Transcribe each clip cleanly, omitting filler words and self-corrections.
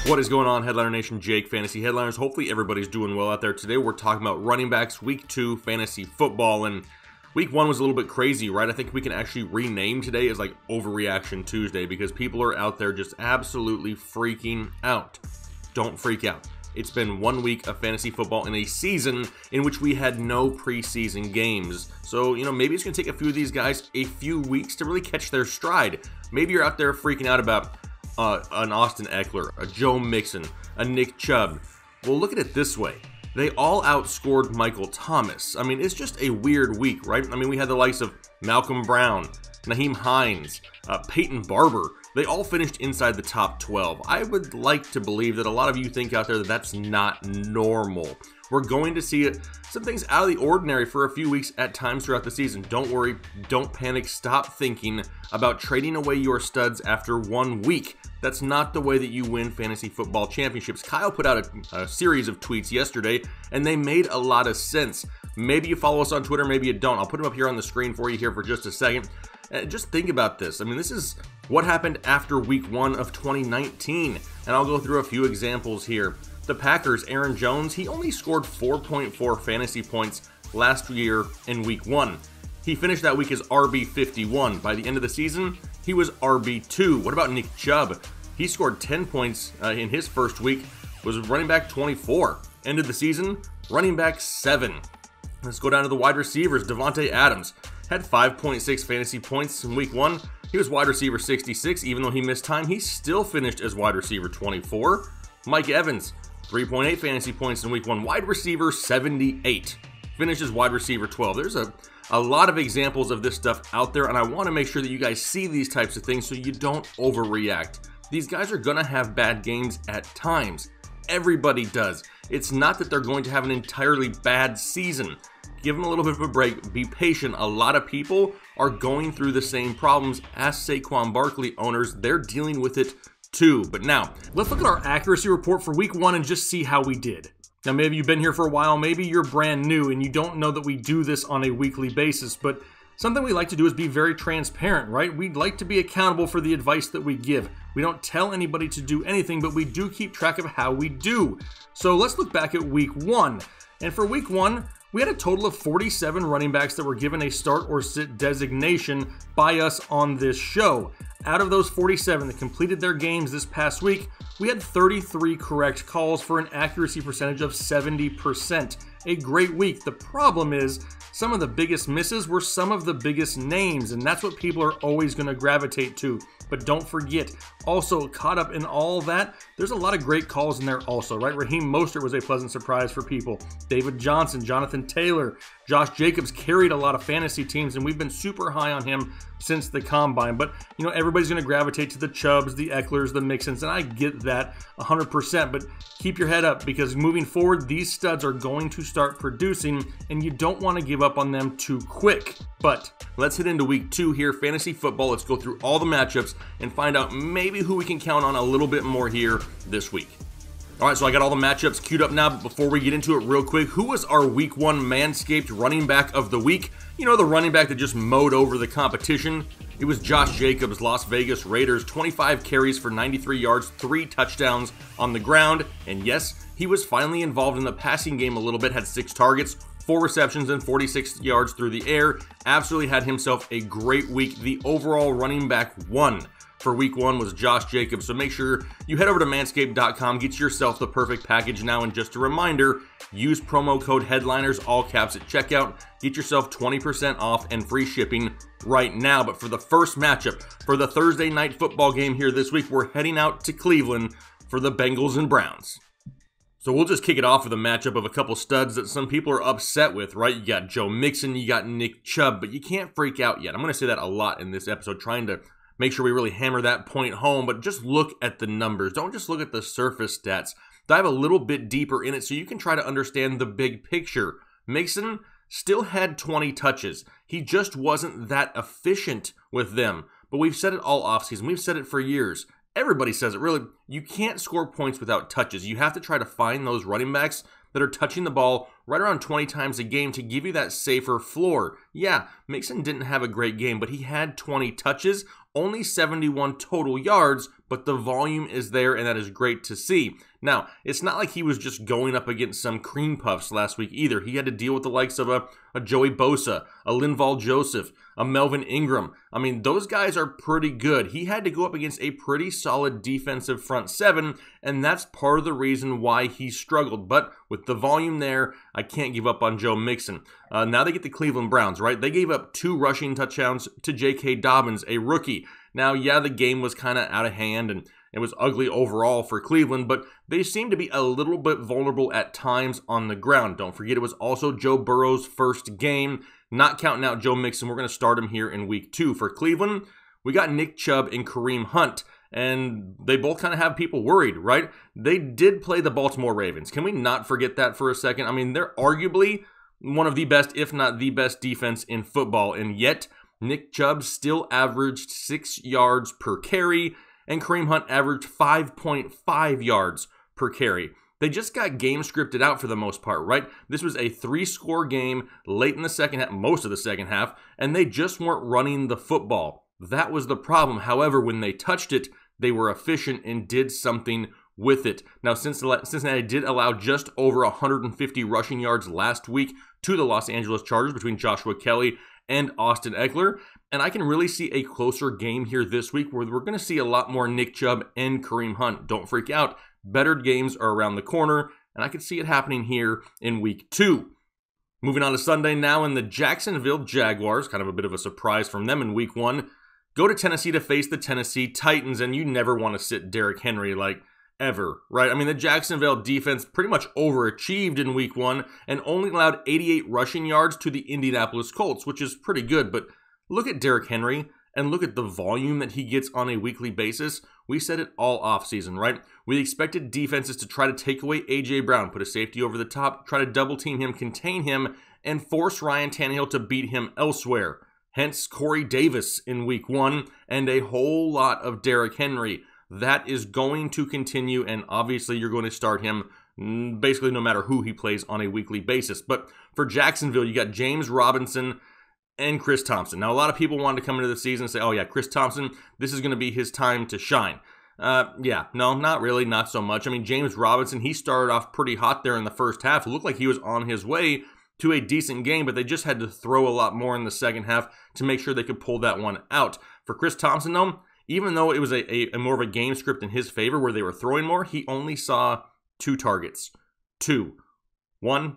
What is going on, Headliner Nation? Jake, Fantasy Headliners. Hopefully everybody's doing well out there. Today we're talking about running backs, Week 2 fantasy football, and Week 1 was a little bit crazy, right? I think we can actually rename today as like Overreaction Tuesday because people are out there just absolutely freaking out. Don't freak out. It's been 1 week of fantasy football in a season in which we had no preseason games. So, maybe it's going to take a few of these guys a few weeks to really catch their stride. Maybe you're out there freaking out about an Austin Eckler, a Joe Mixon, a Nick Chubb. Well, look at it this way. They all outscored Michael Thomas. I mean, it's just a weird week, right? I mean, we had the likes of Malcolm Brown, Naheem Hines, Peyton Barber. They all finished inside the top 12. I would like to believe that a lot of you think out there that that's not normal. We're going to see some things out of the ordinary for a few weeks at times throughout the season. Don't worry, don't panic, stop thinking about trading away your studs after 1 week. That's not the way that you win fantasy football championships. Kyle put out a series of tweets yesterday, and they made a lot of sense. Maybe you follow us on Twitter, maybe you don't. I'll put them up here on the screen for you here for just a second. Just think about this. I mean, this is what happened after Week 1 of 2019, and I'll go through a few examples here. The Packers, Aaron Jones, he only scored 4.4 fantasy points last year in Week 1. He finished that week as RB51. By the end of the season, he was RB2. What about Nick Chubb? He scored 10 points in his first week, was running back 24. Ended the season, running back 7. Let's go down to the wide receivers. Devontae Adams had 5.6 fantasy points in Week 1. He was wide receiver 66. Even though he missed time, he still finished as wide receiver 24. Mike Evans, 3.8 fantasy points in Week 1. Wide receiver 78. Finished as wide receiver 12. There's a lot of examples of this stuff out there, and I want to make sure that you guys see these types of things so you don't overreact. These guys are going to have bad games at times. Everybody does. It's not that they're going to have an entirely bad season. Give them a little bit of a break. Be patient. A lot of people are going through the same problems as Saquon Barkley owners. They're dealing with it too. But now, let's look at our accuracy report for Week 1 and just see how we did. Now, maybe you've been here for a while, maybe you're brand new and you don't know that we do this on a weekly basis, but something we like to do is be very transparent, right? We'd like to be accountable for the advice that we give. We don't tell anybody to do anything, but we do keep track of how we do. So let's look back at Week 1. And for Week 1, we had a total of 47 running backs that were given a start or sit designation by us on this show. Out of those 47 that completed their games this past week, we had 33 correct calls for an accuracy percentage of 70%. A great week. The problem is, some of the biggest misses were some of the biggest names, and that's what people are always going to gravitate to. But don't forget, also caught up in all that, there's a lot of great calls in there also, right? Raheem Mostert was a pleasant surprise for people. David Johnson, Jonathan Taylor, Josh Jacobs carried a lot of fantasy teams, and we've been super high on him since the Combine. But, everybody's going to gravitate to the Chubbs, the Ecklers, the Mixons, and I get that 100%. But keep your head up because moving forward, these studs are going to start producing, and you don't want to give up on them too quick. But let's hit into Week 2 here, fantasy football. Let's go through all the matchups and find out maybe who we can count on a little bit more here this week. All right, so I got all the matchups queued up now, but before we get into it real quick, who was our Week 1 Manscaped running back of the week? The running back that just mowed over the competition. It was Josh Jacobs, Las Vegas Raiders, 25 carries for 93 yards, 3 touchdowns on the ground. And yes, he was finally involved in the passing game a little bit, had 6 targets, 4 receptions, and 46 yards through the air. Absolutely had himself a great week. The overall running back 1 for Week 1 was Josh Jacobs. So make sure you head over to manscaped.com, get yourself the perfect package now. And just a reminder, use promo code Headliners, all caps at checkout. Get yourself 20% off and free shipping right now. But for the first matchup, for the Thursday night football game here this week, we're heading out to Cleveland for the Bengals and Browns. So we'll just kick it off with a matchup of a couple studs that some people are upset with, right? You got Joe Mixon, you got Nick Chubb, but you can't freak out yet. I'm going to say that a lot in this episode, trying to make sure we really hammer that point home, but just look at the numbers. Don't just look at the surface stats. Dive a little bit deeper in it so you can try to understand the big picture. Mixon still had 20 touches. He just wasn't that efficient with them. But we've said it all offseason. We've said it for years. Everybody says it, really. You can't score points without touches. You have to try to find those running backs that are touching the ball right around 20 times a game to give you that safer floor. Yeah, Mixon didn't have a great game, but he had 20 touches, only 71 total yards, but the volume is there, and that is great to see. Now, it's not like he was just going up against some cream puffs last week either. He had to deal with the likes of a Joey Bosa, a Linval Joseph, a Melvin Ingram. I mean, those guys are pretty good. He had to go up against a pretty solid defensive front seven, and that's part of the reason why he struggled. But with the volume there, I can't give up on Joe Mixon. Now they get the Cleveland Browns, right? They gave up 2 rushing touchdowns to J.K. Dobbins, a rookie. Now, yeah, the game was kind of out of hand, and it was ugly overall for Cleveland, but they seem to be a little bit vulnerable at times on the ground. Don't forget, it was also Joe Burrow's first game. Not counting out Joe Mixon, we're going to start him here in week 2. For Cleveland, we got Nick Chubb and Kareem Hunt, and they both kind of have people worried, right? They did play the Baltimore Ravens. Can we not forget that for a second? I mean, they're arguably one of the best, if not the best defense in football, and yet Nick Chubb still averaged 6 yards per carry, and Kareem Hunt averaged 5.5 yards per carry. They just got game scripted out for the most part, right? This was a 3-score game late in the second half, most of the second half, and they just weren't running the football. That was the problem. However, when they touched it, they were efficient and did something with it. Now, Cincinnati did allow just over 150 rushing yards last week to the Los Angeles Chargers between Joshua Kelly and Austin Eckler, and I can really see a closer game here this week where we're going to see a lot more Nick Chubb and Kareem Hunt. Don't freak out. Better games are around the corner, and I could see it happening here in week 2. Moving on to Sunday now, and the Jacksonville Jaguars, kind of a bit of a surprise from them in week 1, go to Tennessee to face the Tennessee Titans, and you never want to sit Derrick Henry ever, right? I mean, the Jacksonville defense pretty much overachieved in week 1 and only allowed 88 rushing yards to the Indianapolis Colts, which is pretty good. But look at Derrick Henry and look at the volume that he gets on a weekly basis. We said it all offseason, right? We expected defenses to try to take away A.J. Brown, put a safety over the top, try to double team him, contain him, and force Ryan Tannehill to beat him elsewhere. Hence, Corey Davis in week 1 and a whole lot of Derrick Henry. That is going to continue, and obviously you're going to start him basically no matter who he plays on a weekly basis. But for Jacksonville, you got James Robinson and Chris Thompson. Now, a lot of people wanted to come into the season and say, oh yeah, Chris Thompson, this is going to be his time to shine. Yeah, no, not really, not so much. I mean, James Robinson, he started off pretty hot there in the first half. It looked like he was on his way to a decent game, but they just had to throw a lot more in the second half to make sure they could pull that one out. For Chris Thompson, though, even though it was a more of a game script in his favor where they were throwing more, he only saw 2 targets. 2. 1,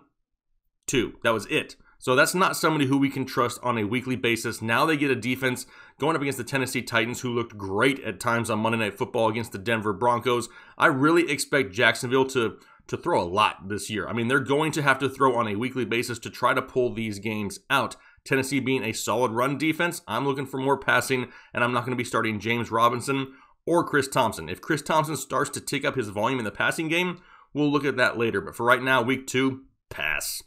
2. That was it. So that's not somebody who we can trust on a weekly basis. Now they get a defense going up against the Tennessee Titans, who looked great at times on Monday Night Football against the Denver Broncos. I really expect Jacksonville to throw a lot this year. I mean, they're going to have to throw on a weekly basis to try to pull these games out. Tennessee being a solid run defense, I'm looking for more passing, and I'm not going to be starting James Robinson or Chris Thompson. If Chris Thompson starts to tick up his volume in the passing game, we'll look at that later. But for right now, week 2, pass.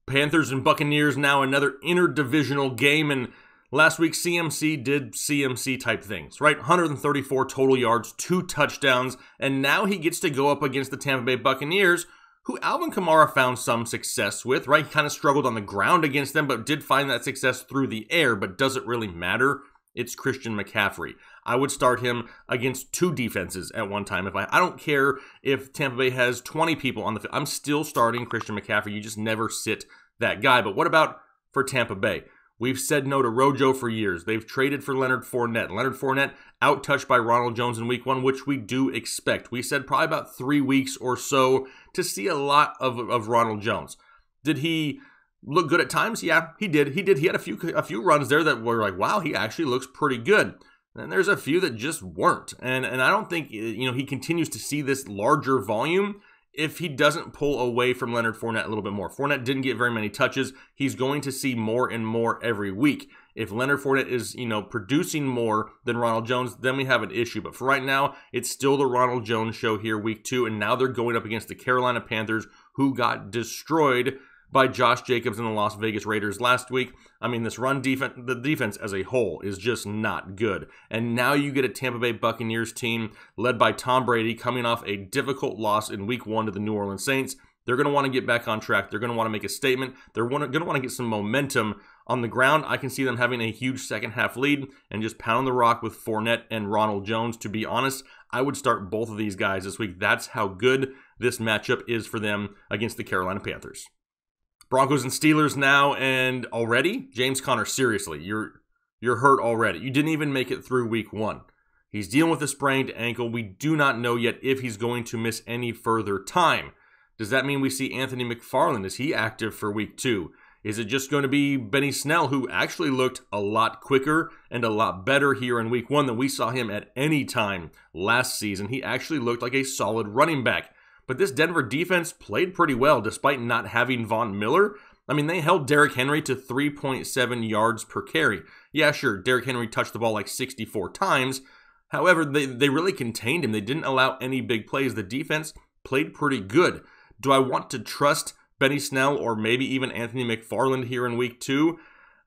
Panthers and Buccaneers now another interdivisional game, and last week CMC did CMC type things, right? 134 total yards, 2 touchdowns, and now he gets to go up against the Tampa Bay Buccaneers, who Alvin Kamara found some success with, right? He kind of struggled on the ground against them, but did find that success through the air. But does it really matter? It's Christian McCaffrey. I would start him against 2 defenses at one time. I don't care if Tampa Bay has 20 people on the field. I'm still starting Christian McCaffrey. You just never sit that guy. But what about for Tampa Bay? We've said no to Rojo for years. They've traded for Leonard Fournette. Leonard Fournette out-touched by Ronald Jones in week 1, which we do expect. We said probably about 3 weeks or so to see a lot of Ronald Jones. Did he look good at times? Yeah, he did. He had a few runs there that were like, wow, he actually looks pretty good. And there's a few that just weren't. And I don't think, he continues to see this larger volume if he doesn't pull away from Leonard Fournette a little bit more. Fournette didn't get very many touches. He's going to see more and more every week. If Leonard Fournette is, producing more than Ronald Jones, then we have an issue. But for right now, it's still the Ronald Jones show here, week 2, and now they're going up against the Carolina Panthers, who got destroyed by Josh Jacobs and the Las Vegas Raiders last week. I mean, this run defense, the defense as a whole is just not good. And now you get a Tampa Bay Buccaneers team led by Tom Brady coming off a difficult loss in week 1 to the New Orleans Saints. They're going to want to get back on track. They're going to want to make a statement. They're going to want to get some momentum On the ground, I can see them having a huge second half lead and just pounding the rock with Fournette and Ronald Jones. To be honest, I would start both of these guys this week. That's how good this matchup is for them against the Carolina Panthers. Broncos and Steelers now, and already? James Conner, seriously, you're hurt already. You didn't even make it through week 1. He's dealing with a sprained ankle. We do not know yet if he's going to miss any further time. Does that mean we see Anthony McFarland? Is he active for week 2? Is it just going to be Benny Snell, who actually looked a lot quicker and a lot better here in week 1 than we saw him at any time last season? He actually looked like a solid running back. But this Denver defense played pretty well despite not having Von Miller. I mean, they held Derrick Henry to 3.7 yards per carry. Yeah, sure, Derrick Henry touched the ball like 64 times. However, they really contained him. They didn't allow any big plays. The defense played pretty good. Do I want to trust Benny Snell or maybe even Anthony McFarland here in week 2?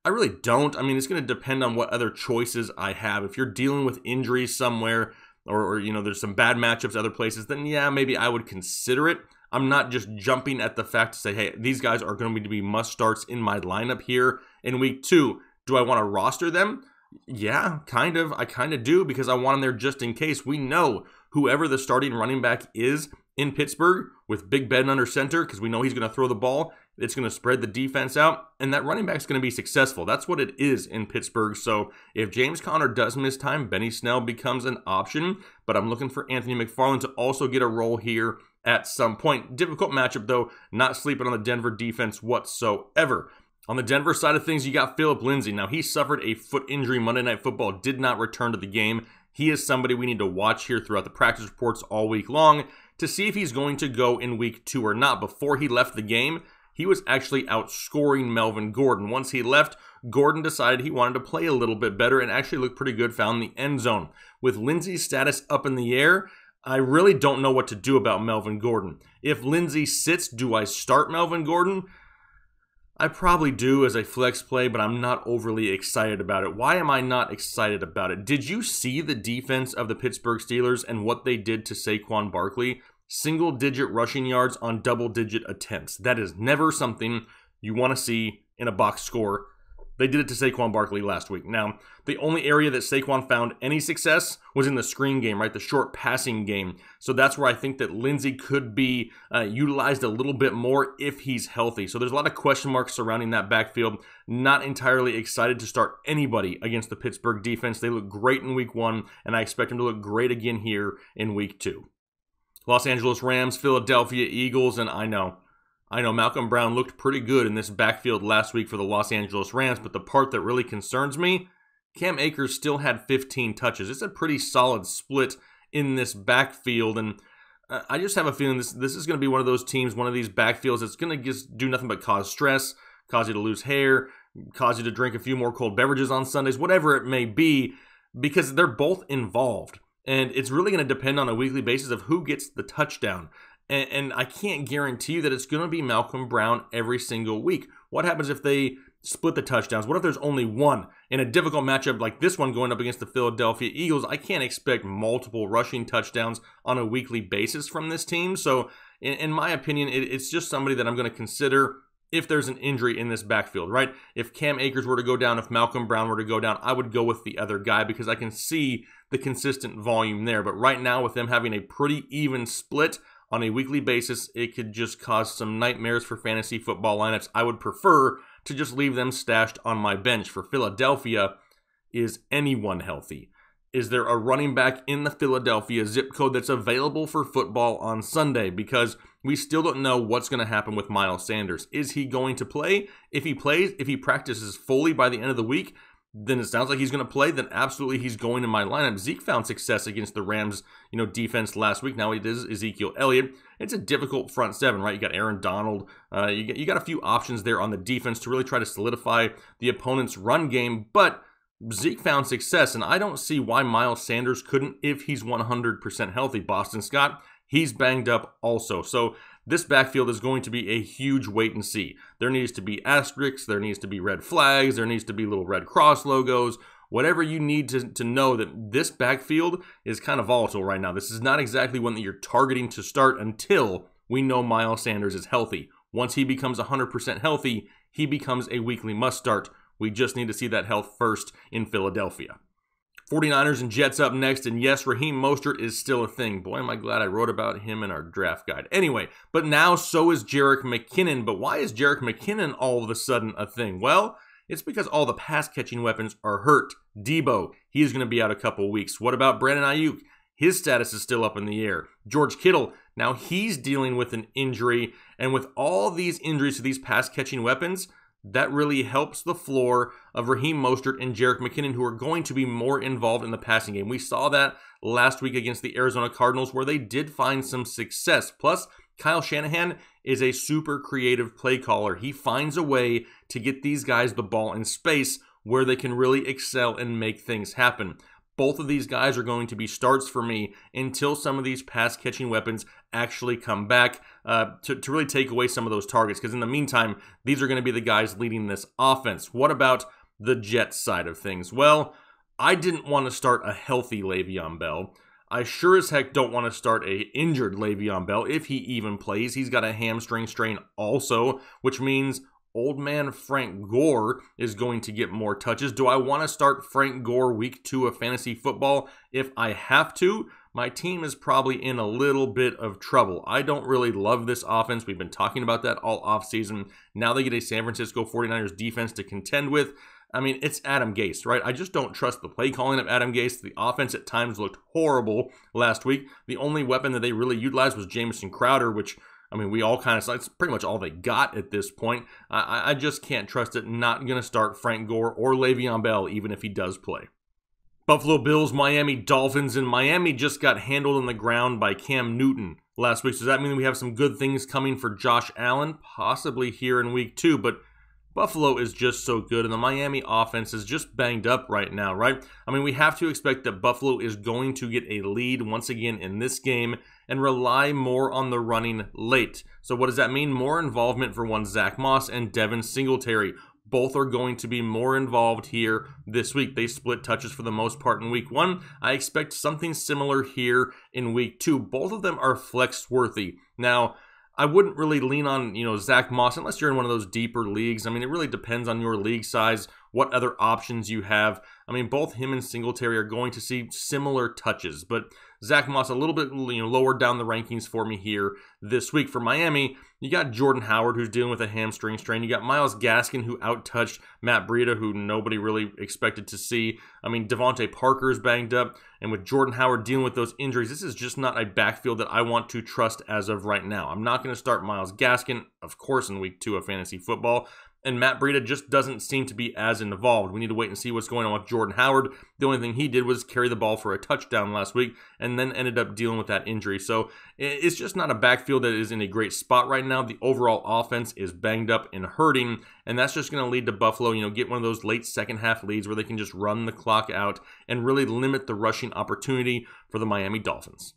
I really don't. I mean, it's going to depend on what other choices I have. If you're dealing with injuries somewhere or you know, there's some bad matchups other places, then yeah, maybe I would consider it. I'm not just jumping at the fact to say, hey, these guys are going to be must starts in my lineup here in week 2. Do I want to roster them? Yeah, kind of. I kind of do because I want them there just in case. We know whoever the starting running back is in Pittsburgh with Big Ben under center, because we know he's going to throw the ball. It's going to spread the defense out, and that running back's going to be successful. That's what it is in Pittsburgh. So if James Conner does miss time, Benny Snell becomes an option, but I'm looking for Anthony McFarland to also get a role here at some point. Difficult matchup, though. Not sleeping on the Denver defense whatsoever. On the Denver side of things, you got Phillip Lindsay. Now, he suffered a foot injury Monday Night Football, did not return to the game. He is somebody we need to watch here throughout the practice reports all week long to see if he's going to go in week 2 or not. Before he left the game, he was actually outscoring Melvin Gordon. Once he left, Gordon decided he wanted to play a little bit better and actually looked pretty good, found the end zone. With Lindsay's status up in the air, I really don't know what to do about Melvin Gordon. If Lindsay sits, do I start Melvin Gordon? I probably do as a flex play, but I'm not overly excited about it. Why am I not excited about it? Did you see the defense of the Pittsburgh Steelers and what they did to Saquon Barkley? Single-digit rushing yards on double-digit attempts. That is never something you want to see in a box score. They did it to Saquon Barkley last week. Now, the only area that Saquon found any success was in the screen game, right? The short passing game. So that's where I think that Lindsay could be utilized a little bit more if he's healthy. So there's a lot of question marks surrounding that backfield. Not entirely excited to start anybody against the Pittsburgh defense. They look great in week 1, and I expect them to look great again here in week 2. Los Angeles Rams, Philadelphia Eagles, and I know Malcolm Brown looked pretty good in this backfield last week for the Los Angeles Rams, but the part that really concerns me, Cam Akers still had 15 touches. It's a pretty solid split in this backfield, and I just have a feeling this is going to be one of those teams, one of these backfields that's going to just do nothing but cause stress, cause you to lose hair, cause you to drink a few more cold beverages on Sundays, whatever it may be, because they're both involved. And it's really going to depend on a weekly basis of who gets the touchdown. And I can't guarantee you that it's going to be Malcolm Brown every single week. What happens if they split the touchdowns? What if there's only one? In a difficult matchup like this one going up against the Philadelphia Eagles, I can't expect multiple rushing touchdowns on a weekly basis from this team. So in my opinion, it's just somebody that I'm going to consider if there's an injury in this backfield, right? If Cam Akers were to go down, if Malcolm Brown were to go down, I would go with the other guy because I can see the consistent volume there. But right now, with them having a pretty even split on a weekly basis, it could just cause some nightmares for fantasy football lineups. I would prefer to just leave them stashed on my bench. For Philadelphia, is anyone healthy? Is there a running back in the Philadelphia zip code that's available for football on Sunday? Because we still don't know what's going to happen with Miles Sanders. Is he going to play? If he plays, if he practices fully by the end of the week, then it sounds like he's going to play. Then absolutely he's going in my lineup. Zeke found success against the Rams, defense last week. Now it is Ezekiel Elliott. It's a difficult front seven, right? You got Aaron Donald. You got a few options there on the defense to really try to solidify the opponent's run game, but Zeke found success, and I don't see why Miles Sanders couldn't if he's 100% healthy. Boston Scott, he's banged up also. So this backfield is going to be a huge wait and see. There needs to be asterisks, there needs to be red flags, there needs to be little red cross logos, whatever you need to know that this backfield is kind of volatile right now. This is not exactly one that you're targeting to start until we know Miles Sanders is healthy. Once he becomes 100% healthy, he becomes a weekly must start We just need to see that health first in Philadelphia. 49ers and Jets up next, and yes, Raheem Mostert is still a thing. Boy, am I glad I wrote about him in our draft guide. Anyway, but now so is Jerick McKinnon. But why is Jerick McKinnon all of a sudden a thing? Well, it's because all the pass-catching weapons are hurt. Debo, he's going to be out a couple weeks. What about Brandon Ayuk? His status is still up in the air. George Kittle, now he's dealing with an injury, and with all these injuries to these pass-catching weapons, that really helps the floor of Raheem Mostert and Jerick McKinnon, who are going to be more involved in the passing game. We saw that last week against the Arizona Cardinals, where they did find some success. Plus, Kyle Shanahan is a super creative play caller. He finds a way to get these guys the ball in space where they can really excel and make things happen. Both of these guys are going to be starts for me until some of these pass-catching weapons actually come back to really take away some of those targets. Because in the meantime, these are going to be the guys leading this offense. What about the Jets side of things? Well, I didn't want to start a healthy Le'Veon Bell. I sure as heck don't want to start a injured Le'Veon Bell if he even plays. He's got a hamstring strain also, which means old man Frank Gore is going to get more touches. Do I want to start Frank Gore week 2 of fantasy football? If I have to, my team is probably in a little bit of trouble. I don't really love this offense. We've been talking about that all offseason. Now they get a San Francisco 49ers defense to contend with. I mean, it's Adam Gase, right? I just don't trust the play calling of Adam Gase. The offense at times looked horrible last week. The only weapon that they really utilized was Jamison Crowder, which, I mean, we all kind of saw it's pretty much all they got at this point. I just can't trust it. Not going to start Frank Gore or Le'Veon Bell, even if he does play. Buffalo Bills, Miami Dolphins, and Miami just got handled on the ground by Cam Newton last week. So does that mean we have some good things coming for Josh Allen? Possibly here in week 2, but Buffalo is just so good, and the Miami offense is just banged up right now, right? I mean, we have to expect that Buffalo is going to get a lead once again in this game and rely more on the running late. So what does that mean? More involvement for one Zach Moss and Devin Singletary. Both are going to be more involved here this week. They split touches for the most part in week 1. I expect something similar here in week 2. Both of them are flex worthy. Now, I wouldn't really lean on, Zach Moss unless you're in one of those deeper leagues. I mean, it really depends on your league size, what other options you have. I mean, both him and Singletary are going to see similar touches, but Zach Moss a little bit lower down the rankings for me here this week. For Miami, you got Jordan Howard, who's dealing with a hamstring strain. You got Myles Gaskin, who out-touched Matt Breida, who nobody really expected to see. I mean, Devontae Parker is banged up, and with Jordan Howard dealing with those injuries, this is just not a backfield that I want to trust as of right now. I'm not going to start Myles Gaskin, of course, in week 2 of fantasy football. And Matt Breida just doesn't seem to be as involved. We need to wait and see what's going on with Jordan Howard. The only thing he did was carry the ball for a touchdown last week and then ended up dealing with that injury. So it's just not a backfield that is in a great spot right now. The overall offense is banged up and hurting, and that's just going to lead to Buffalo, get one of those late second half leads where they can just run the clock out and really limit the rushing opportunity for the Miami Dolphins.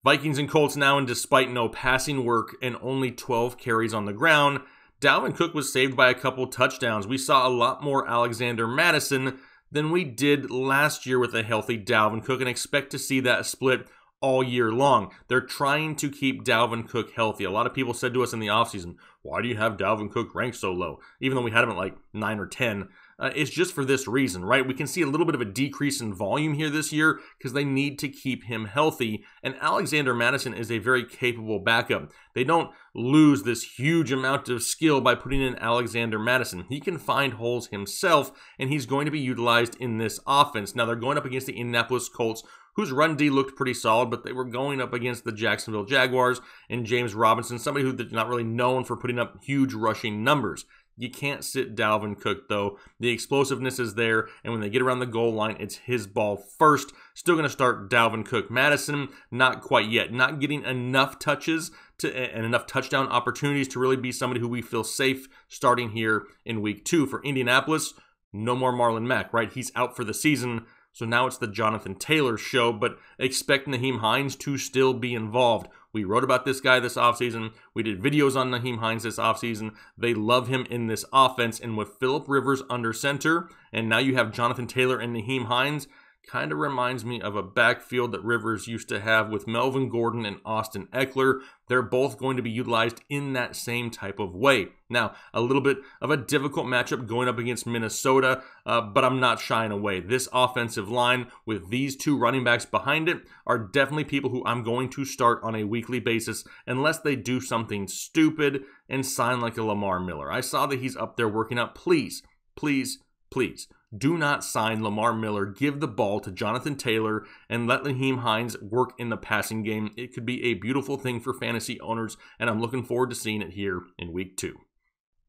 Vikings and Colts now, and despite no passing work and only 12 carries on the ground, Dalvin Cook was saved by a couple touchdowns. We saw a lot more Alexander Mattison than we did last year with a healthy Dalvin Cook, and expect to see that split all year long. They're trying to keep Dalvin Cook healthy. A lot of people said to us in the offseason, why do you have Dalvin Cook ranked so low? Even though we had him at like 9 or 10. It's just for this reason, right? We can see a little bit of a decrease in volume here this year because they need to keep him healthy. And Alexander Mattison is a very capable backup. They don't lose this huge amount of skill by putting in Alexander Mattison. He can find holes himself, and he's going to be utilized in this offense. Now, they're going up against the Indianapolis Colts, whose run D looked pretty solid, but they were going up against the Jacksonville Jaguars and James Robinson, somebody who's not really known for putting up huge rushing numbers. You can't sit Dalvin Cook, though. The explosiveness is there, and when they get around the goal line, it's his ball first. Still going to start Dalvin Cook. Madison, not quite yet. Not getting enough touches and enough touchdown opportunities to really be somebody who we feel safe starting here in week 2. For Indianapolis, no more Marlon Mack, right? He's out for the season, so now it's the Jonathan Taylor show, but expect Nyheim Hines to still be involved. We wrote about this guy this offseason. We did videos on Nyheim Hines this offseason. They love him in this offense. And with Phillip Rivers under center, and now you have Jonathan Taylor and Nyheim Hines, kind of reminds me of a backfield that Rivers used to have with Melvin Gordon and Austin Eckler. They're both going to be utilized in that same type of way. Now, a little bit of a difficult matchup going up against Minnesota, but I'm not shying away. This offensive line with these two running backs behind it are definitely people who I'm going to start on a weekly basis unless they do something stupid and sign like a Lamar Miller. I saw that he's up there working out. Please, please, please, do not sign Lamar Miller. Give the ball to Jonathan Taylor and let Nyheim Hines work in the passing game. It could be a beautiful thing for fantasy owners, and I'm looking forward to seeing it here in week 2.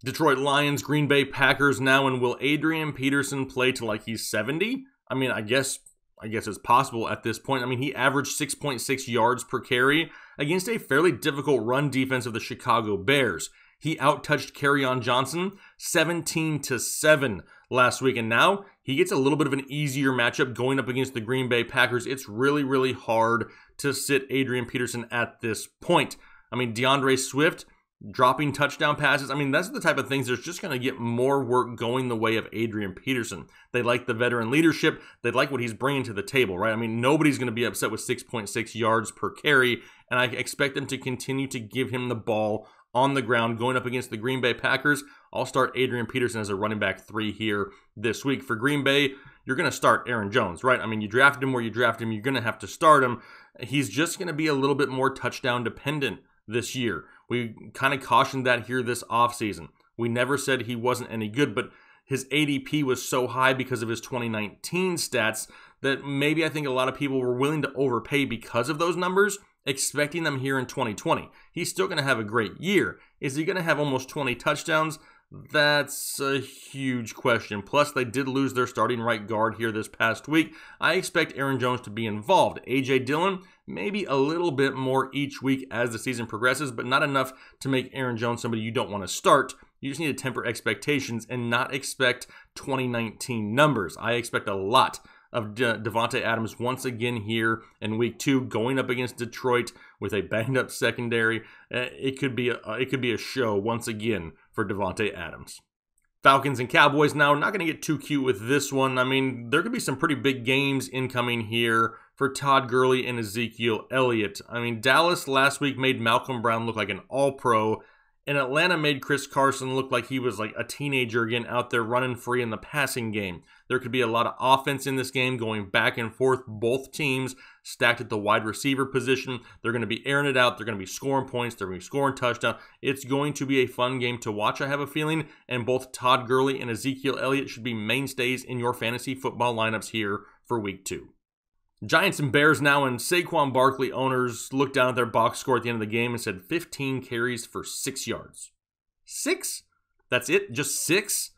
Detroit Lions, Green Bay Packers now, and will Adrian Peterson play till like he's 70? I mean, I guess it's possible at this point. I mean, he averaged 6.6 yards per carry against a fairly difficult run defense of the Chicago Bears. He out-touched Kerryon Johnson 17-7 last week, and now he gets a little bit of an easier matchup going up against the Green Bay Packers. It's really, really hard to sit Adrian Peterson at this point. I mean, DeAndre Swift dropping touchdown passes. I mean, that's the type of things that's just going to get more work going the way of Adrian Peterson. They like the veteran leadership. They like what he's bringing to the table, right? I mean, nobody's going to be upset with 6.6 yards per carry, and I expect them to continue to give him the ball on the ground going up against the Green Bay Packers. I'll start Adrian Peterson as a running back 3 here this week. For Green Bay, you're going to start Aaron Jones, right? I mean, you drafted him where you drafted him. You're going to have to start him. He's just going to be a little bit more touchdown dependent this year. We kind of cautioned that here this offseason. We never said he wasn't any good, but his ADP was so high because of his 2019 stats that maybe I think a lot of people were willing to overpay because of those numbers, expecting them here in 2020. He's still going to have a great year. Is he going to have almost 20 touchdowns? That's a huge question. Plus, they did lose their starting right guard here this past week. I expect Aaron Jones to be involved. A.J. Dillon, maybe a little bit more each week as the season progresses, but not enough to make Aaron Jones somebody you don't want to start. You just need to temper expectations and not expect 2019 numbers. I expect a lot of Davante Adams once again here in week 2, going up against Detroit with a banged up secondary. It could be a show once again for Davante Adams. Falcons and Cowboys now. Not going to get too cute with this one. I mean, there could be some pretty big games incoming here for Todd Gurley and Ezekiel Elliott. I mean, Dallas last week made Malcolm Brown look like an all-pro, and Atlanta made Chris Carson look like he was like a teenager again out there running free in the passing game. There could be a lot of offense in this game going back and forth. Both teams stacked at the wide receiver position. They're going to be airing it out. They're going to be scoring points. They're going to be scoring touchdowns. It's going to be a fun game to watch, I have a feeling. And both Todd Gurley and Ezekiel Elliott should be mainstays in your fantasy football lineups here for week 2. Giants and Bears now, and Saquon Barkley owners looked down at their box score at the end of the game and said 15 carries for 6 yards. 6? That's it? Just 6?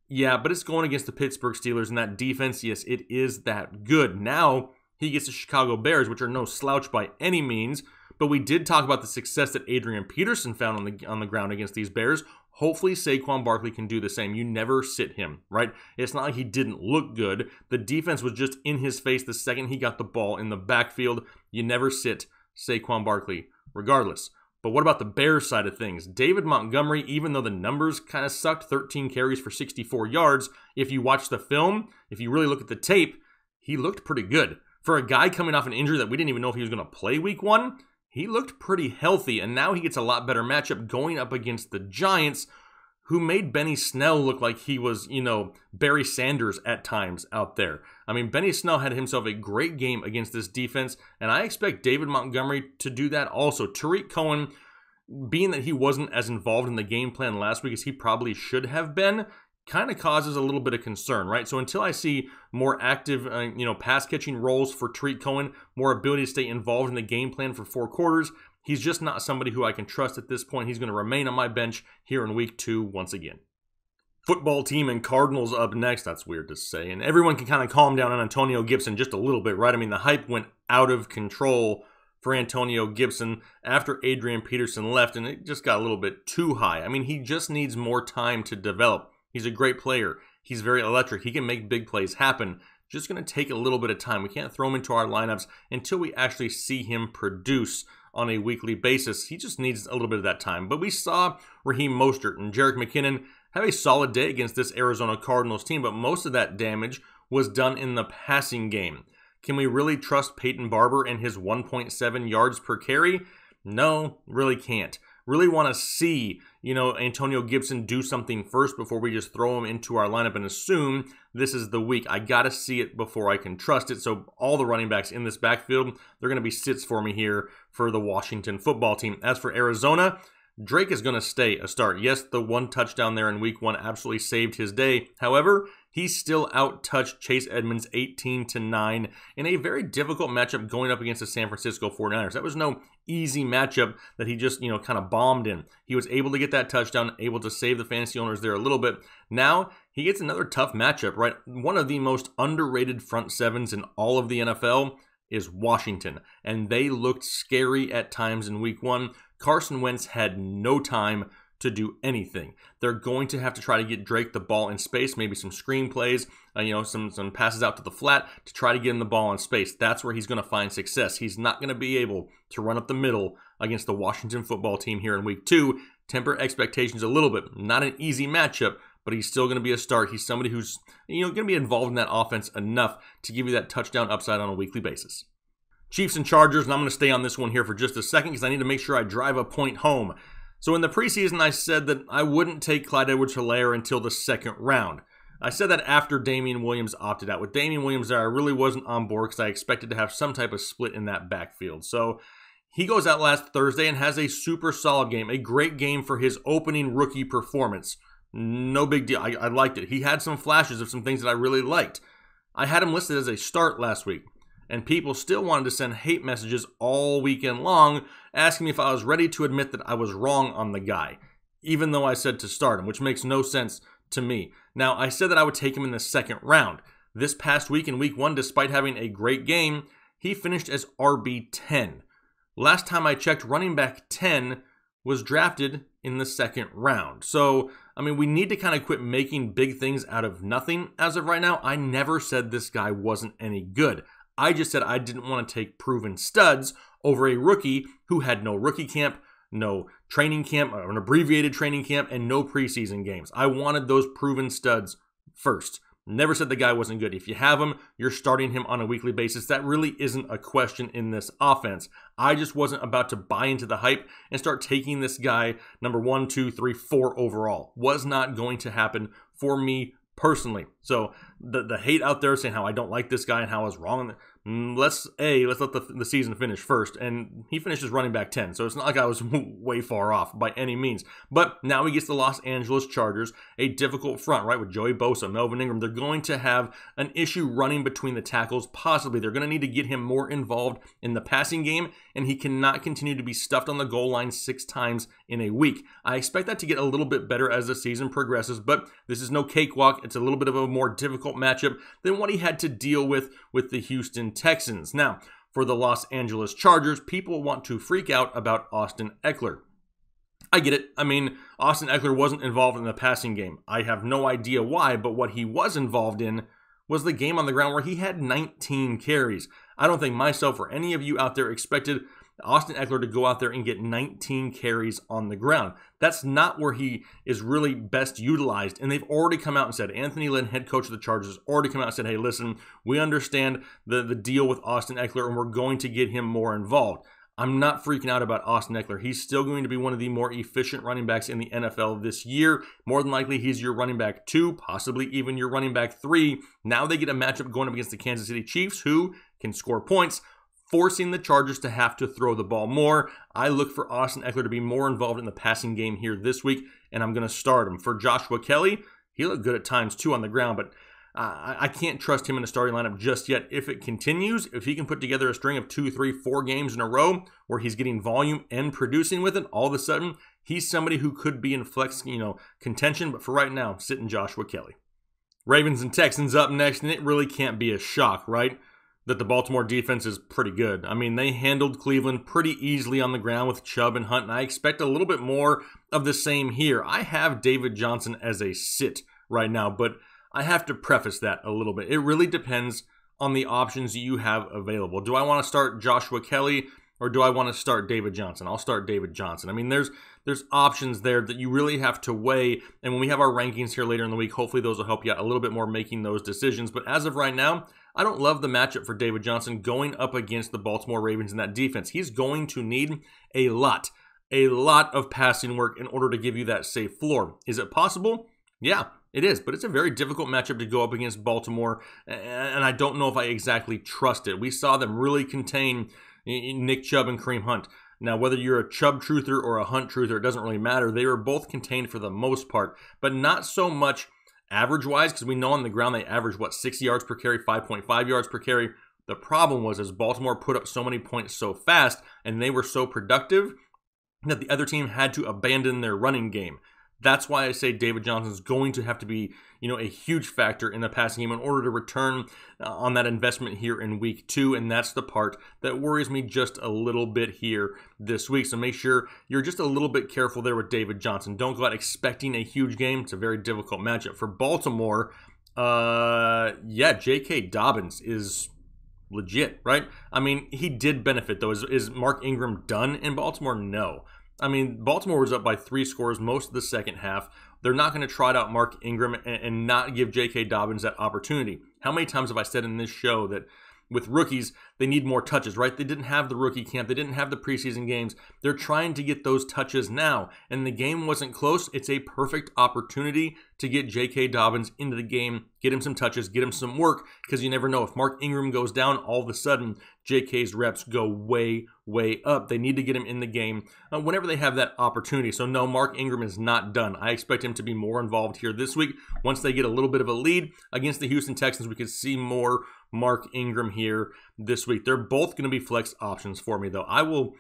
Yeah, but it's going against the Pittsburgh Steelers, and that defense, yes, it is that good. Now, he gets the Chicago Bears, which are no slouch by any means, but we did talk about the success that Adrian Peterson found on the ground against these Bears. Hopefully, Saquon Barkley can do the same. You never sit him, right? It's not like he didn't look good. The defense was just in his face the second he got the ball in the backfield. You never sit Saquon Barkley, regardless. But what about the Bears side of things? David Montgomery, even though the numbers kind of sucked, 13 carries for 64 yards, if you watch the film, if you really look at the tape, he looked pretty good. For a guy coming off an injury that we didn't even know if he was going to play week 1, he looked pretty healthy, and now he gets a lot better matchup going up against the Giants, who made Benny Snell look like he was, Barry Sanders at times out there. I mean, Benny Snell had himself a great game against this defense, and I expect David Montgomery to do that also. Tariq Cohen, being that he wasn't as involved in the game plan last week as he probably should have been, kind of causes a little bit of concern, right? So until I see more active, pass-catching roles for Tariq Cohen, more ability to stay involved in the game plan for 4 quarters, he's just not somebody who I can trust at this point. He's going to remain on my bench here in week 2 once again. Football team and Cardinals up next. That's weird to say. And everyone can kind of calm down on Antonio Gibson just a little bit, right? I mean, the hype went out of control for Antonio Gibson after Adrian Peterson left, and it just got a little bit too high. I mean, he just needs more time to develop. He's a great player. He's very electric. He can make big plays happen. Just going to take a little bit of time. We can't throw him into our lineups until we actually see him produce on a weekly basis. He just needs a little bit of that time. But we saw Raheem Mostert and Jerick McKinnon have a solid day against this Arizona Cardinals team, but most of that damage was done in the passing game. Can we really trust Peyton Barber and his 1.7 yards per carry? No, really can't. Really want to see, Antonio Gibson do something first before we just throw him into our lineup and assume this is the week. I got to see it before I can trust it. So all the running backs in this backfield, they're going to be sits for me here for the Washington football team. As for Arizona, Drake is going to stay a start. Yes, the one touchdown there in week 1 absolutely saved his day. However, he still out-touched Chase Edmonds 18-9 in a very difficult matchup going up against the San Francisco 49ers. That was no easy matchup that he just, kind of bombed in. He was able to get that touchdown, able to save the fantasy owners there a little bit. Now, he gets another tough matchup, right? One of the most underrated front sevens in all of the NFL is Washington, and they looked scary at times in week 1. Carson Wentz had no time to do anything. They're going to have to try to get Drake the ball in space, maybe some screen plays, some passes out to the flat to try to get him the ball in space. That's where he's going to find success. He's not going to be able to run up the middle against the Washington football team here in week 2. Temper expectations a little bit. Not an easy matchup, but he's still going to be a start. He's somebody who's going to be involved in that offense enough to give you that touchdown upside on a weekly basis. Chiefs and Chargers, and I'm going to stay on this one here for just a second because I need to make sure I drive a point home. So in the preseason, I said that I wouldn't take Clyde Edwards-Helaire until the second round. I said that after Damian Williams opted out. With Damian Williams there, I really wasn't on board because I expected to have some type of split in that backfield. So he goes out last Thursday and has a super solid game, a great game for his opening rookie performance. No big deal. I liked it. He had some flashes of some things that I really liked. I had him listed as a start last week, and people still wanted to send hate messages all weekend long, asking me if I was ready to admit that I was wrong on the guy, even though I said to start him, which makes no sense to me. Now, I said that I would take him in the second round. This past week, in week 1, despite having a great game, he finished as RB10. Last time I checked, running back 10 was drafted in the second round. So, we need to kind of quit making big things out of nothing as of right now. I never said this guy wasn't any good. I just said I didn't want to take proven studs over a rookie who had no rookie camp, no training camp, or an abbreviated training camp, and no preseason games. I wanted those proven studs first. Never said the guy wasn't good. If you have him, you're starting him on a weekly basis. That really isn't a question in this offense. I just wasn't about to buy into the hype and start taking this guy number 1, 2, 3, 4 overall. Was not going to happen for me personally. So the hate out there saying how I don't like this guy and how I was wrong. Let's let the season finish first. And he finished as running back 10. So it's not like I was way far off by any means. But now he gets the Los Angeles Chargers, a difficult front, right? With Joey Bosa, Melvin Ingram. They're going to have an issue running between the tackles. Possibly they're going to need to get him more involved in the passing game. And he cannot continue to be stuffed on the goal line 6 times in a week. I expect that to get a little bit better as the season progresses. But this is no cakewalk. It's a little bit of a more difficult matchup than what he had to deal with the Houston Texans. Now, for the Los Angeles Chargers, people want to freak out about Austin Eckler. I get it. Austin Eckler wasn't involved in the passing game. I have no idea why, but what he was involved in was the game on the ground where he had 19 carries. I don't think myself or any of you out there expected Austin Eckler to go out there and get 19 carries on the ground. That's not where he is really best utilized. And they've already come out and said, Anthony Lynn, head coach of the Chargers, has already come out and said, hey, listen, we understand the deal with Austin Eckler and we're going to get him more involved. I'm not freaking out about Austin Eckler. He's still going to be one of the more efficient running backs in the NFL this year. More than likely, he's your running back 2, possibly even your running back 3. Now they get a matchup going up against the Kansas City Chiefs, who can score points, forcing the Chargers to have to throw the ball more. I look for Austin Eckler to be more involved in the passing game here this week, and I'm going to start him. For Joshua Kelly, he looked good at times too on the ground, but I can't trust him in the starting lineup just yet. If it continues, if he can put together a string of 2, 3, 4 games in a row where he's getting volume and producing with it, all of a sudden, he's somebody who could be in flex, contention, but for right now, sitting Joshua Kelly. Ravens and Texans up next, and it really can't be a shock, right? That the Baltimore defense is pretty good. They handled Cleveland pretty easily on the ground with Chubb and Hunt, and I expect a little bit more of the same here. I have David Johnson as a sit right now, but I have to preface that a little bit. It really depends on the options you have available. Do I want to start Joshua Kelly or do I want to start David Johnson? I'll start David Johnson. there's options there that you really have to weigh. And when we have our rankings here later in the week, hopefully those will help you out a little bit more making those decisions. But as of right now, I don't love the matchup for David Johnson going up against the Baltimore Ravens in that defense. He's going to need a lot of passing work in order to give you that safe floor. Is it possible? Yeah, it is, but it's a very difficult matchup to go up against Baltimore, and I don't know if I exactly trust it. We saw them really contain Nick Chubb and Kareem Hunt. Now, whether you're a Chubb truther or a Hunt truther, it doesn't really matter. They were both contained for the most part, but not so much average-wise, because we know on the ground they average, 6 yards per carry, 5.5 yards per carry. The problem was as Baltimore put up so many points so fast, and they were so productive, that the other team had to abandon their running game. That's why I say David Johnson's going to have to be, a huge factor in the passing game in order to return on that investment here in week 2. And that's the part that worries me just a little bit here this week. So make sure you're just a little bit careful there with David Johnson. Don't go out expecting a huge game. It's a very difficult matchup. For Baltimore, J.K. Dobbins is legit, right? I mean, he did benefit, though. Is Mark Ingram done in Baltimore? No. I mean, Baltimore was up by 3 scores most of the second half. They're not going to trot out Mark Ingram and not give J.K. Dobbins that opportunity. How many times have I said in this show that with rookies, they need more touches, right? They didn't have the rookie camp. They didn't have the preseason games. They're trying to get those touches now, and the game wasn't close. It's a perfect opportunity to get J.K. Dobbins into the game, get him some touches, get him some work, because you never know. If Mark Ingram goes down, all of a sudden, J.K.'s reps go way, way up. They need to get him in the game whenever they have that opportunity. So no, Mark Ingram is not done. I expect him to be more involved here this week. Once they get a little bit of a lead against the Houston Texans, we could see more Mark Ingram here this week. They're both going to be flex options for me, though. I will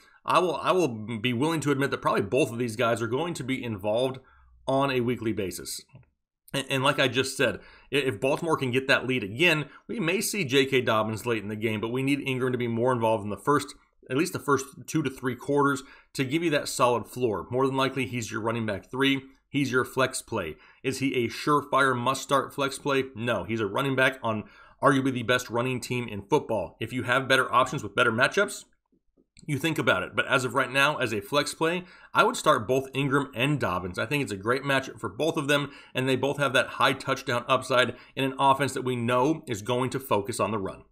be willing to admit that probably both of these guys are going to be involved on a weekly basis. And like I just said, if Baltimore can get that lead again, we may see J.K. Dobbins late in the game, but we need Ingram to be more involved in at least the first 2 to 3 quarters to give you that solid floor. More than likely, he's your running back 3. He's your flex play. Is he a surefire must-start flex play? No, he's a running back on arguably the best running team in football. If you have better options with better matchups, you think about it. But as of right now, as a flex play, I would start both Ingram and Dobbins. I think it's a great matchup for both of them, and they both have that high touchdown upside in an offense that we know is going to focus on the run.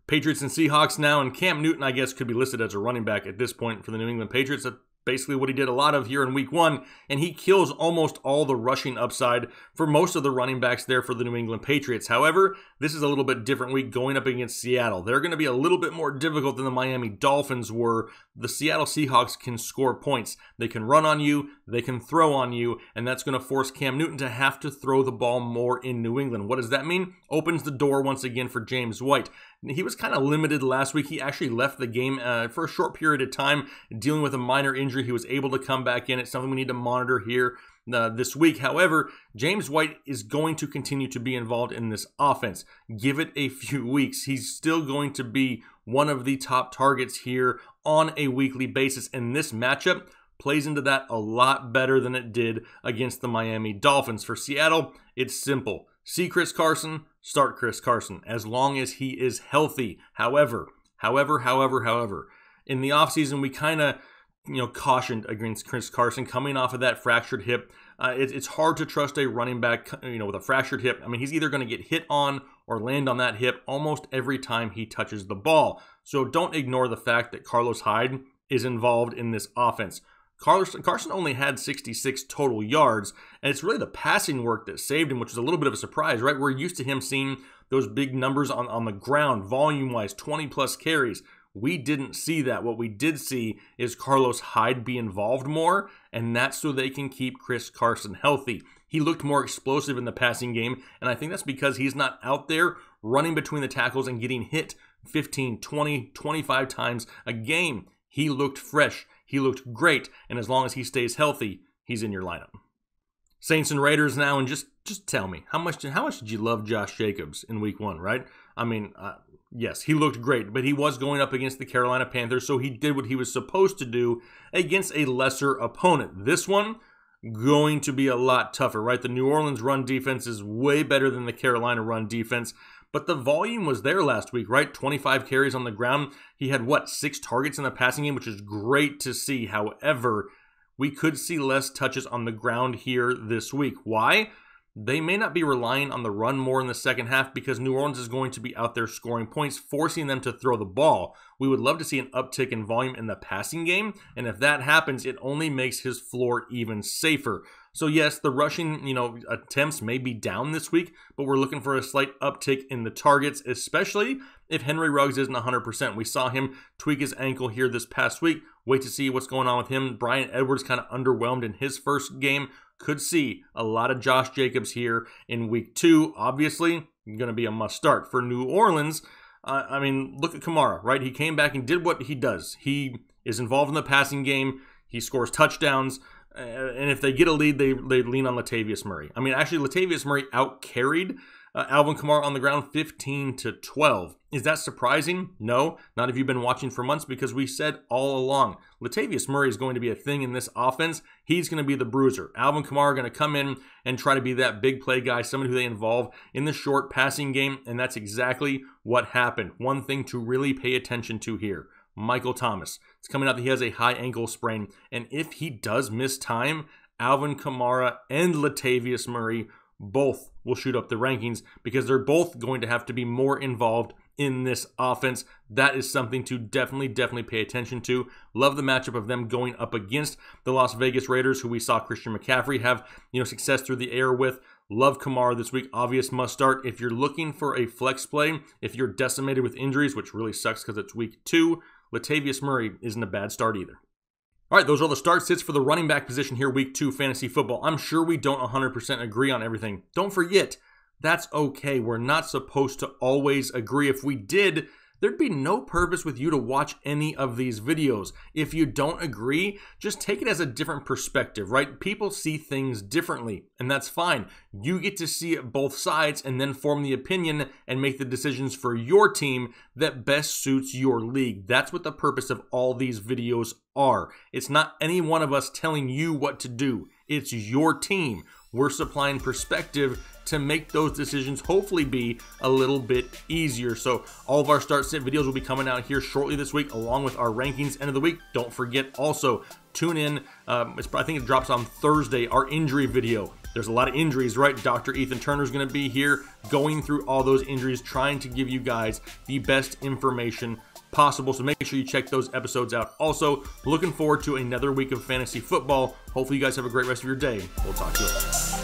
Patriots and Seahawks now, and Cam Newton, I guess, could be listed as a running back at this point for the New England Patriots. That's basically what he did a lot of here in week 1, and he kills almost all the rushing upside for most of the running backs there for the New England Patriots. However, this is a little bit different week going up against Seattle. They're going to be a little bit more difficult than the Miami Dolphins were. The Seattle Seahawks can score points. They can run on you, they can throw on you, and that's going to force Cam Newton to have to throw the ball more in New England. What does that mean? Opens the door once again for James White. He was kind of limited last week. He actually left the game for a short period of time, dealing with a minor injury. He was able to come back in. It's something we need to monitor here this week. However, James White is going to continue to be involved in this offense. Give it a few weeks. He's still going to be one of the top targets here on a weekly basis, and this matchup plays into that a lot better than it did against the Miami Dolphins. For Seattle, it's simple. See Chris Carson, start Chris Carson, as long as he is healthy. However, in the offseason, we kind of, cautioned against Chris Carson coming off of that fractured hip. It's hard to trust a running back, with a fractured hip. I mean, he's either going to get hit on or land on that hip almost every time he touches the ball. So don't ignore the fact that Carlos Hyde is involved in this offense. Carson only had 66 total yards, and it's really the passing work that saved him, which is a little bit of a surprise, right? We're used to him seeing those big numbers on the ground, volume-wise, 20-plus carries. We didn't see that. What we did see is Carlos Hyde be involved more, and that's so they can keep Chris Carson healthy. He looked more explosive in the passing game, and I think that's because he's not out there running between the tackles and getting hit 15, 20, 25 times a game. He looked fresh. He looked great, and as long as he stays healthy, he's in your lineup. Saints and Raiders now, and just tell me, how much did you love Josh Jacobs in week 1, right? I mean, yes, he looked great, but he was going up against the Carolina Panthers, so he did what he was supposed to do against a lesser opponent. This one, going to be a lot tougher, right? The New Orleans run defense is way better than the Carolina run defense, but the volume was there last week, right? 25 carries on the ground. He had, 6 targets in the passing game, which is great to see. However, we could see less touches on the ground here this week. Why? They may not be relying on the run more in the second half because New Orleans is going to be out there scoring points, forcing them to throw the ball. We would love to see an uptick in volume in the passing game, and if that happens, it only makes his floor even safer. So yes, the rushing, attempts may be down this week, but we're looking for a slight uptick in the targets, especially if Henry Ruggs isn't 100%. We saw him tweak his ankle here this past week. Wait to see what's going on with him. Bryan Edwards kind of underwhelmed in his first game. Could see a lot of Josh Jacobs here in week 2. Obviously, going to be a must start for New Orleans. I mean, look at Kamara, right? He came back and did what he does. He is involved in the passing game. He scores touchdowns. And if they get a lead, they lean on Latavius Murray. I mean, actually, Latavius Murray out-carried Alvin Kamara on the ground 15-12. Is that surprising? No, not if you've been watching for months, because we said all along, Latavius Murray is going to be a thing in this offense. He's going to be the bruiser. Alvin Kamara going to come in and try to be that big play guy, someone who they involve in the short passing game, and that's exactly what happened. One thing to really pay attention to here. Michael Thomas. It's coming out that he has a high ankle sprain, and if he does miss time, Alvin Kamara and Latavius Murray both will shoot up the rankings because they're both going to have to be more involved in this offense. That is something to definitely pay attention to. Love the matchup of them going up against the Las Vegas Raiders, who we saw Christian McCaffrey have success through the air with. Love Kamara this week. Obvious must start. If you're looking for a flex play, if you're decimated with injuries, which really sucks because it's week 2, Latavius Murray isn't a bad start either. All right, those are the start sits for the running back position here, week 2 fantasy football. I'm sure we don't 100% agree on everything. Don't forget, that's okay. We're not supposed to always agree. If we did, there'd be no purpose with you to watch any of these videos. If you don't agree, just take it as a different perspective, right? People see things differently, and that's fine. You get to see it both sides and then form the opinion and make the decisions for your team that best suits your league. That's what the purpose of all these videos are. It's not any one of us telling you what to do. It's your team. We're supplying perspective to make those decisions hopefully be a little bit easier. So all of our start sit videos will be coming out here shortly this week, along with our rankings end of the week. Don't forget also, tune in. I think it drops on Thursday, our injury video. There's a lot of injuries, right? Dr. Ethan Turner is going to be here going through all those injuries, trying to give you guys the best information possible. So make sure you check those episodes out. Also, looking forward to another week of fantasy football. Hopefully you guys have a great rest of your day. We'll talk to you later.